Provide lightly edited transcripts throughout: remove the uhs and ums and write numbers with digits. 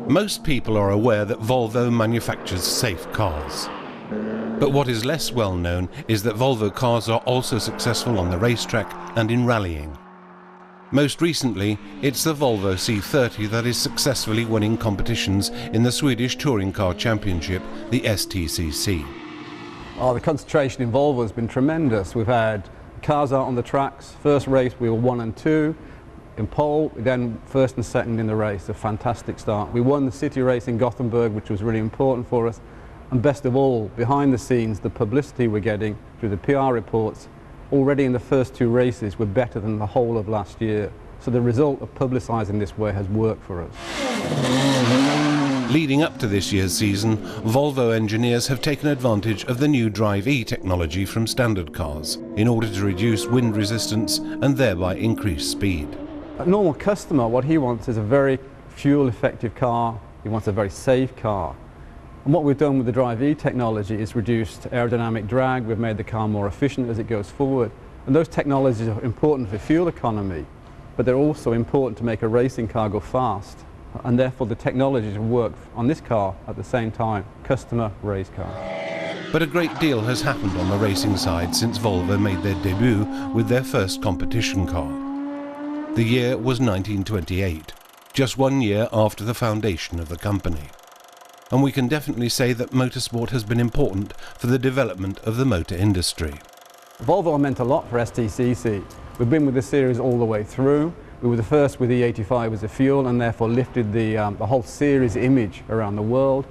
Most people are aware that Volvo manufactures safe cars. But what is less well known is that Volvo cars are also successful on the racetrack and in rallying. Most recently, it's the Volvo C30 that is successfully winning competitions in the Swedish Touring Car Championship, the STCC. Oh, the concentration in Volvo has been tremendous. We've had cars out on the tracks. First race we were 1 and 2 in pole, then first and second in the race. A fantastic start. We won the city race in Gothenburg, which was really important for us. And best of all, behind the scenes, the publicity we're getting through the PR reports, already in the first 2 races, were better than the whole of last year. So the result of publicising this way has worked for us. Leading up to this year's season, Volvo engineers have taken advantage of the new Drive-E technology from standard cars in order to reduce wind resistance and thereby increase speed. A normal customer, what he wants is a very fuel-effective car. He wants a very safe car. And what we've done with the Drive-E technology is reduced aerodynamic drag. We've made the car more efficient as it goes forward. And those technologies are important for fuel economy, but they're also important to make a racing car go fast. And therefore the technologies work on this car at the same time, customer, race car. But a great deal has happened on the racing side since Volvo made their debut with their first competition car. The year was 1928, just 1 year after the foundation of the company. And we can definitely say that motorsport has been important for the development of the motor industry. Volvo meant a lot for STCC. We've been with the series all the way through. We were the first with the E85 as a fuel and therefore lifted the whole series image around the world.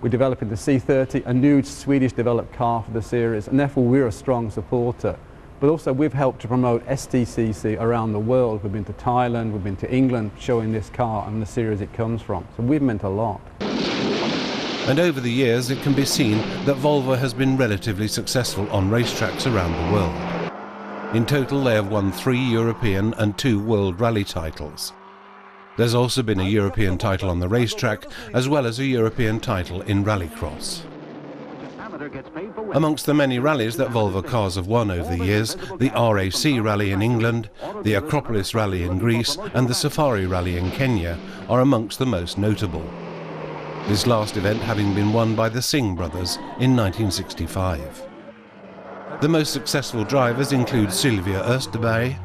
We're developing the C30, a new Swedish developed car for the series, and therefore we're a strong supporter. But also we've helped to promote STCC around the world. We've been to Thailand, we've been to England showing this car and the series it comes from. So we've meant a lot. And over the years it can be seen that Volvo has been relatively successful on racetracks around the world. In total they have won 3 European and 2 World Rally titles. There's also been a European title on the racetrack as well as a European title in rallycross. Amongst the many rallies that Volvo cars have won over the years, the RAC Rally in England, the Acropolis Rally in Greece and the Safari Rally in Kenya are amongst the most notable. This last event having been won by the Singh brothers in 1965. The most successful drivers include Sylvia Österberg,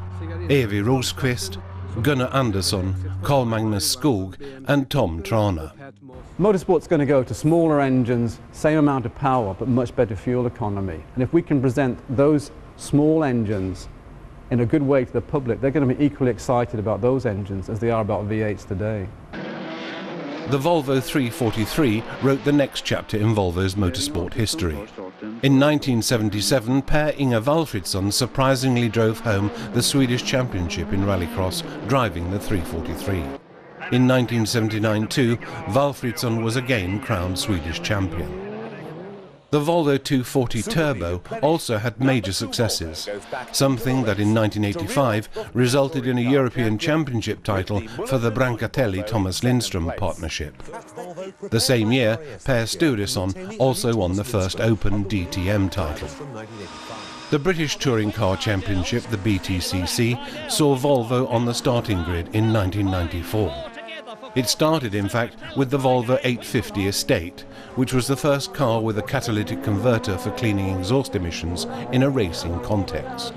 Evi Rosqvist, Gunnar Andersson, Carl Magnus Skog and Tom Trana. Motorsport's going to go to smaller engines, same amount of power but much better fuel economy. And if we can present those small engines in a good way to the public, they're going to be equally excited about those engines as they are about V8s today. The Volvo 343 wrote the next chapter in Volvo's motorsport history. In 1977, Per Inge Valfridsson surprisingly drove home the Swedish Championship in rallycross, driving the 343. In 1979 too, Valfridsson was again crowned Swedish champion. The Volvo 240 Turbo also had major successes, something that in 1985 resulted in a European Championship title for the Brancatelli-Thomas Lindström partnership. The same year, Per Sturesson also won the first Open DTM title. The British Touring Car Championship, the BTCC, saw Volvo on the starting grid in 1994. It started, in fact, with the Volvo 850 Estate, which was the first car with a catalytic converter for cleaning exhaust emissions in a racing context,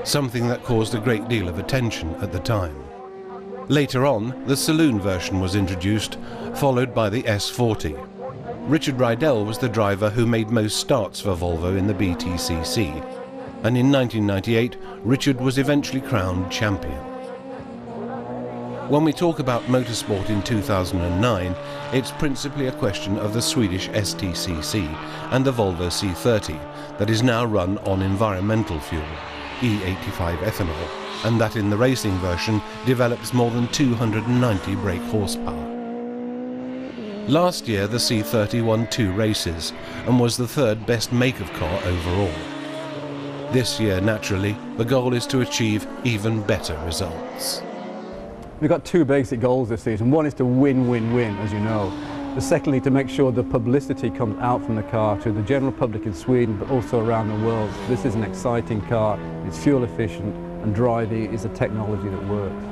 something that caused a great deal of attention at the time. Later on, the saloon version was introduced, followed by the S40. Richard Rydell was the driver who made most starts for Volvo in the BTCC, and in 1998, Richard was eventually crowned champion. When we talk about motorsport in 2009, it's principally a question of the Swedish STCC and the Volvo C30 that is now run on environmental fuel, E85 ethanol, and that in the racing version develops more than 290 brake horsepower. Last year the C30 won 2 races and was the 3rd best make of car overall. This year, naturally, the goal is to achieve even better results. We've got 2 basic goals this season. One is to win, as you know. The secondly, to make sure the publicity comes out from the car to the general public in Sweden, but also around the world. This is an exciting car, it's fuel efficient, and Drive-E is a technology that works.